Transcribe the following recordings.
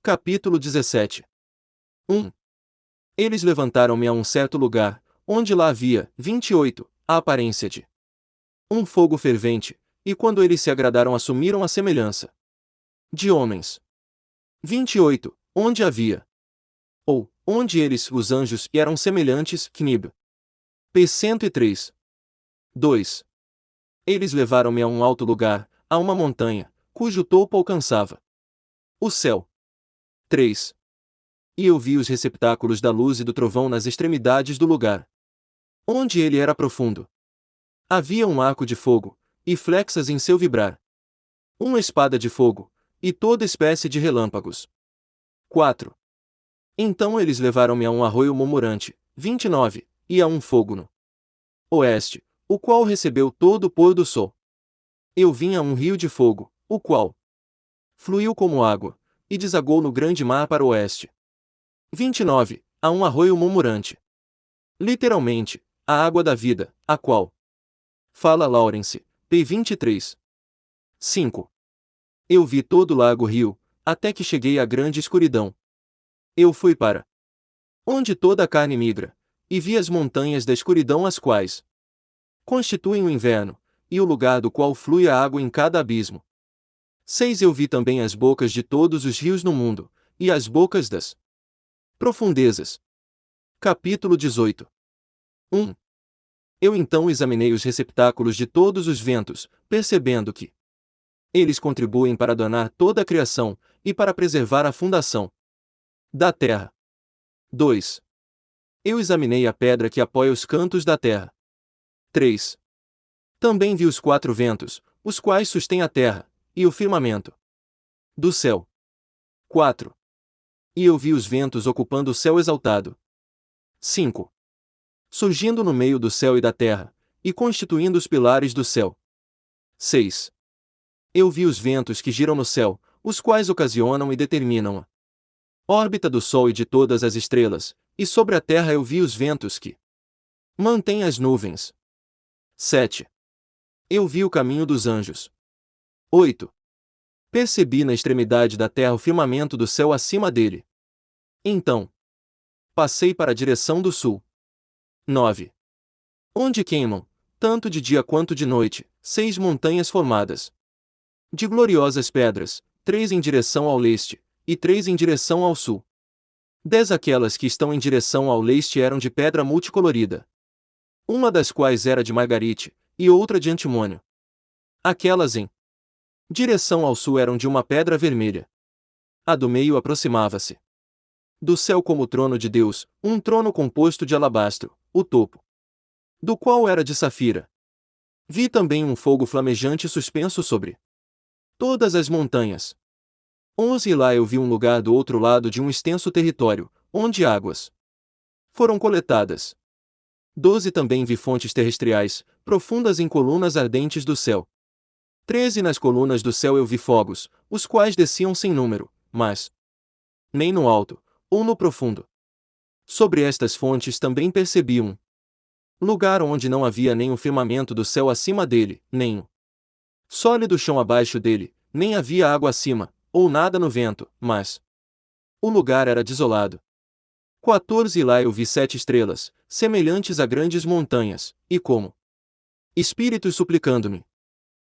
Capítulo 17. 1. Eles levantaram-me a um certo lugar, onde lá havia, 28, a aparência de um fogo fervente, e quando eles se agradaram assumiram a semelhança de homens. 28. Onde havia, ou, onde eles, os anjos, eram semelhantes, Knib. P. 103. 2. Eles levaram-me a um alto lugar, a uma montanha, cujo topo alcançava o céu. 3. E eu vi os receptáculos da luz e do trovão nas extremidades do lugar, onde ele era profundo. Havia um arco de fogo, e flexas em seu vibrar. Uma espada de fogo, e toda espécie de relâmpagos. 4. Então eles levaram-me a um arroio murmurante, 29, e a um fogo no oeste, o qual recebeu todo o pôr do sol. Eu vi a um rio de fogo, o qual fluiu como água, e desagou no grande mar para o oeste. 29. A um arroio murmurante. Literalmente, a água da vida, a qual fala Lawrence, p. 23. 5. Eu vi todo o lago rio, até que cheguei à grande escuridão. Eu fui para onde toda a carne migra, e vi as montanhas da escuridão as quais constituem o inverno, e o lugar do qual flui a água em cada abismo. 6. Eu vi também as bocas de todos os rios no mundo, e as bocas das profundezas. Capítulo 18. 1. Eu então examinei os receptáculos de todos os ventos, percebendo que eles contribuem para adornar toda a criação, e para preservar a fundação da terra. 2. Eu examinei a pedra que apoia os cantos da terra. 3. Também vi os 4 ventos, os quais sustêm a terra, e o firmamento do céu. 4. E eu vi os ventos ocupando o céu exaltado. 5. Surgindo no meio do céu e da terra, e constituindo os pilares do céu. 6. Eu vi os ventos que giram no céu, os quais ocasionam e determinam a órbita do Sol e de todas as estrelas, e sobre a terra eu vi os ventos que mantêm as nuvens. 7. Eu vi o caminho dos anjos. 8. Percebi na extremidade da terra o firmamento do céu acima dele. Então, passei para a direção do sul. 9. Onde queimam, tanto de dia quanto de noite, 6 montanhas formadas de gloriosas pedras, 3 em direção ao leste, e 3 em direção ao sul. 10 aquelas que estão em direção ao leste eram de pedra multicolorida, uma das quais era de margarite, e outra de antimônio. Aquelas em direção ao sul eram de uma pedra vermelha. A do meio aproximava-se do céu como o trono de Deus, um trono composto de alabastro, o topo do qual era de safira. Vi também um fogo flamejante suspenso sobre todas as montanhas. 11 E lá eu vi um lugar do outro lado de um extenso território, onde águas foram coletadas. 12 Também vi fontes terrestriais, profundas em colunas ardentes do céu. 13 Nas colunas do céu eu vi fogos, os quais desciam sem número, mas nem no alto, ou no profundo. Sobre estas fontes também percebi um lugar onde não havia nem o firmamento do céu acima dele, nem o sólido chão abaixo dele, nem havia água acima, ou nada no vento, mas o lugar era desolado. 14 E lá eu vi 7 estrelas, semelhantes a grandes montanhas, e como espíritos suplicando-me.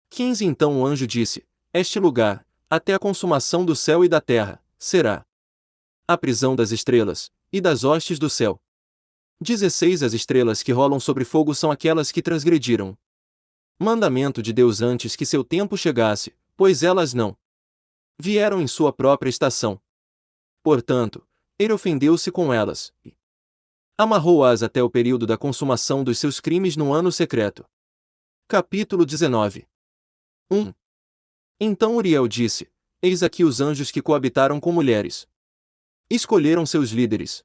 15 Então o anjo disse: Este lugar, até a consumação do céu e da terra, será a prisão das estrelas, e das hostes do céu. 16 As estrelas que rolam sobre fogo são aquelas que transgrediram mandamento de Deus antes que seu tempo chegasse, pois elas não vieram em sua própria estação. Portanto, ele ofendeu-se com elas, e amarrou-as até o período da consumação dos seus crimes no ano secreto. Capítulo 19. 1. Então Uriel disse: Eis aqui os anjos que coabitaram com mulheres. Escolheram seus líderes.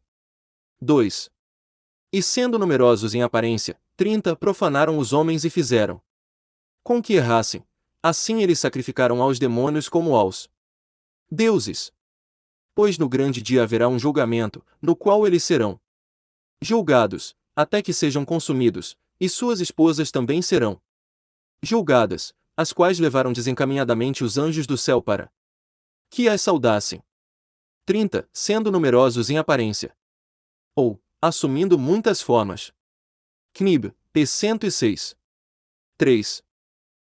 2. E sendo numerosos em aparência, 30 profanaram os homens e fizeram com que errassem. Assim eles sacrificaram aos demônios como aos deuses. Pois no grande dia haverá um julgamento, no qual eles serão julgados, até que sejam consumidos, e suas esposas também serão julgadas, as quais levaram desencaminhadamente os anjos do céu para que as saudassem. 30, sendo numerosos em aparência. Ou, assumindo muitas formas. Knib, p. 106. 3.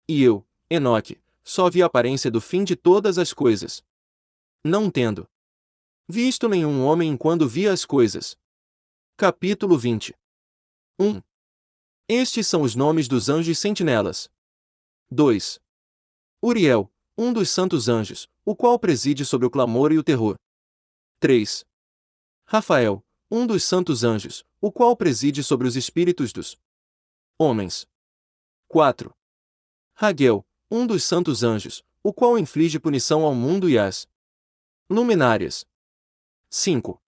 E eu, Enoque, só vi a aparência do fim de todas as coisas. Não tendo visto nenhum homem enquanto via as coisas. Capítulo 20. 1. Estes são os nomes dos anjos sentinelas. 2. Uriel, um dos santos anjos, o qual preside sobre o clamor e o terror. 3. Rafael, um dos santos anjos, o qual preside sobre os espíritos dos homens. 4. Raguel, um dos santos anjos, o qual inflige punição ao mundo e às luminárias. 5.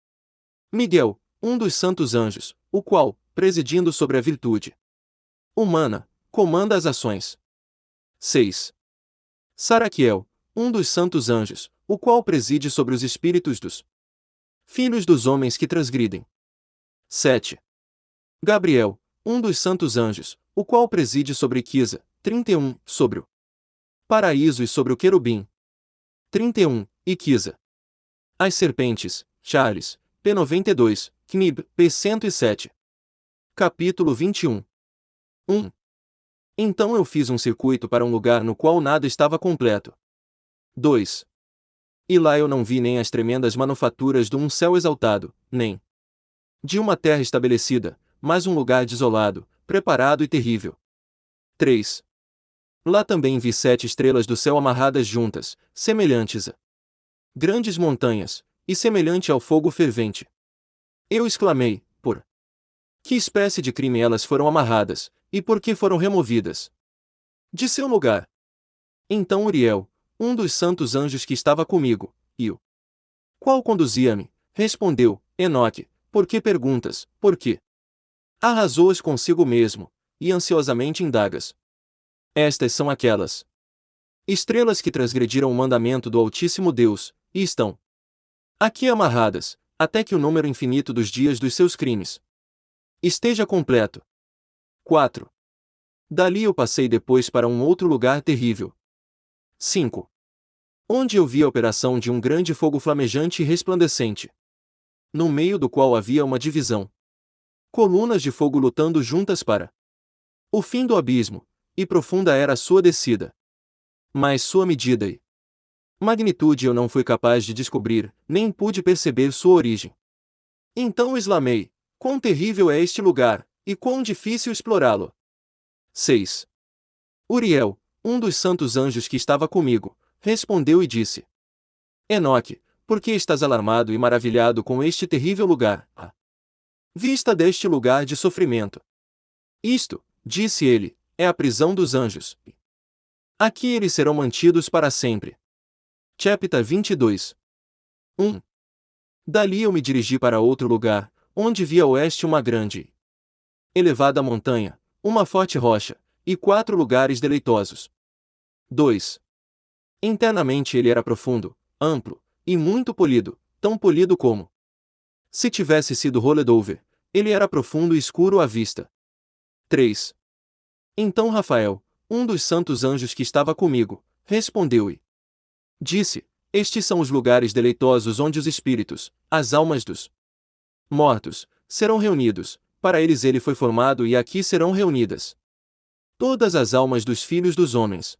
Miguel, um dos santos anjos, o qual, presidindo sobre a virtude humana, comanda as ações. 6. Saraquiel, um dos santos anjos, o qual preside sobre os espíritos dos filhos dos homens que transgridem. 7. Gabriel, um dos santos anjos, o qual preside sobre Quisa, 31, sobre o paraíso e sobre o querubim. 31, e Quisa. As serpentes, Charles, p. 92, Knib, p. 107. Capítulo 21. 1. Então eu fiz um circuito para um lugar no qual nada estava completo. 2. E lá eu não vi nem as tremendas manufaturas de um céu exaltado, nem de uma terra estabelecida, mas um lugar desolado, preparado e terrível. 3. Lá também vi 7 estrelas do céu amarradas juntas, semelhantes a grandes montanhas, e semelhante ao fogo fervente. Eu exclamei, por que espécie de crime elas foram amarradas, e por que foram removidas de seu lugar? Então Uriel, um dos santos anjos que estava comigo, e o qual conduzia-me, respondeu, Enoque, por que perguntas, por quê? Arrasou-as consigo mesmo, e ansiosamente indagas. Estas são aquelas estrelas que transgrediram o mandamento do Altíssimo Deus, e estão aqui amarradas, até que o número infinito dos dias dos seus crimes esteja completo. 4. Dali eu passei depois para um outro lugar terrível. 5. Onde eu vi a operação de um grande fogo flamejante e resplandecente, no meio do qual havia uma divisão. Colunas de fogo lutando juntas para o fim do abismo, e profunda era a sua descida. Mas sua medida e magnitude eu não fui capaz de descobrir, nem pude perceber sua origem. Então exclamei, quão terrível é este lugar, e quão difícil explorá-lo. 6. Uriel, um dos santos anjos que estava comigo, respondeu e disse: Enoque, por que estás alarmado e maravilhado com este terrível lugar, à vista deste lugar de sofrimento? Isto, disse ele, é a prisão dos anjos. Aqui eles serão mantidos para sempre. Chapter 22. 1. Dali eu me dirigi para outro lugar, onde vi a oeste uma grande elevada montanha, uma forte rocha, e 4 lugares deleitosos. 2. Internamente ele era profundo, amplo, e muito polido, tão polido como se tivesse sido rolled over. Ele era profundo e escuro à vista. 3. Então Rafael, um dos santos anjos que estava comigo, respondeu e disse: Estes são os lugares deleitosos onde os espíritos, as almas dos mortos, serão reunidos. Para eles ele foi formado e aqui serão reunidas todas as almas dos filhos dos homens.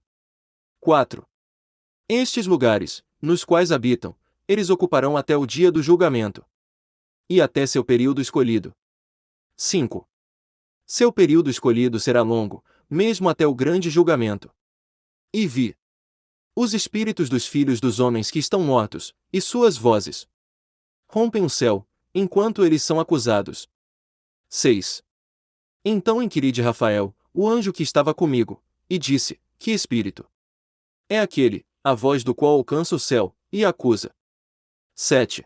4. Estes lugares, nos quais habitam, eles ocuparão até o dia do julgamento. E até seu período escolhido. 5. Seu período escolhido será longo, mesmo até o grande julgamento. E vi os espíritos dos filhos dos homens que estão mortos, e suas vozes rompem o céu, enquanto eles são acusados. 6. Então inquiri de Rafael, o anjo que estava comigo, e disse: Que espírito é aquele, a voz do qual alcança o céu, e acusa? 7.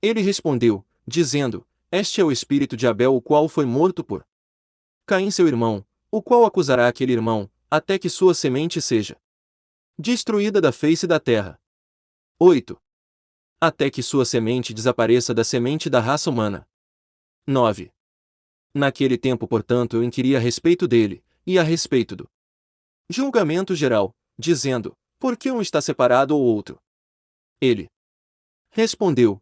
Ele respondeu, dizendo: Este é o espírito de Abel, o qual foi morto por Caim seu irmão, o qual acusará aquele irmão, até que sua semente seja destruída da face da terra. 8. Até que sua semente desapareça da semente da raça humana. 9. Naquele tempo, portanto, eu inquiri a respeito dele, e a respeito do julgamento geral, dizendo: Por que um está separado ou outro? Ele Respondeu,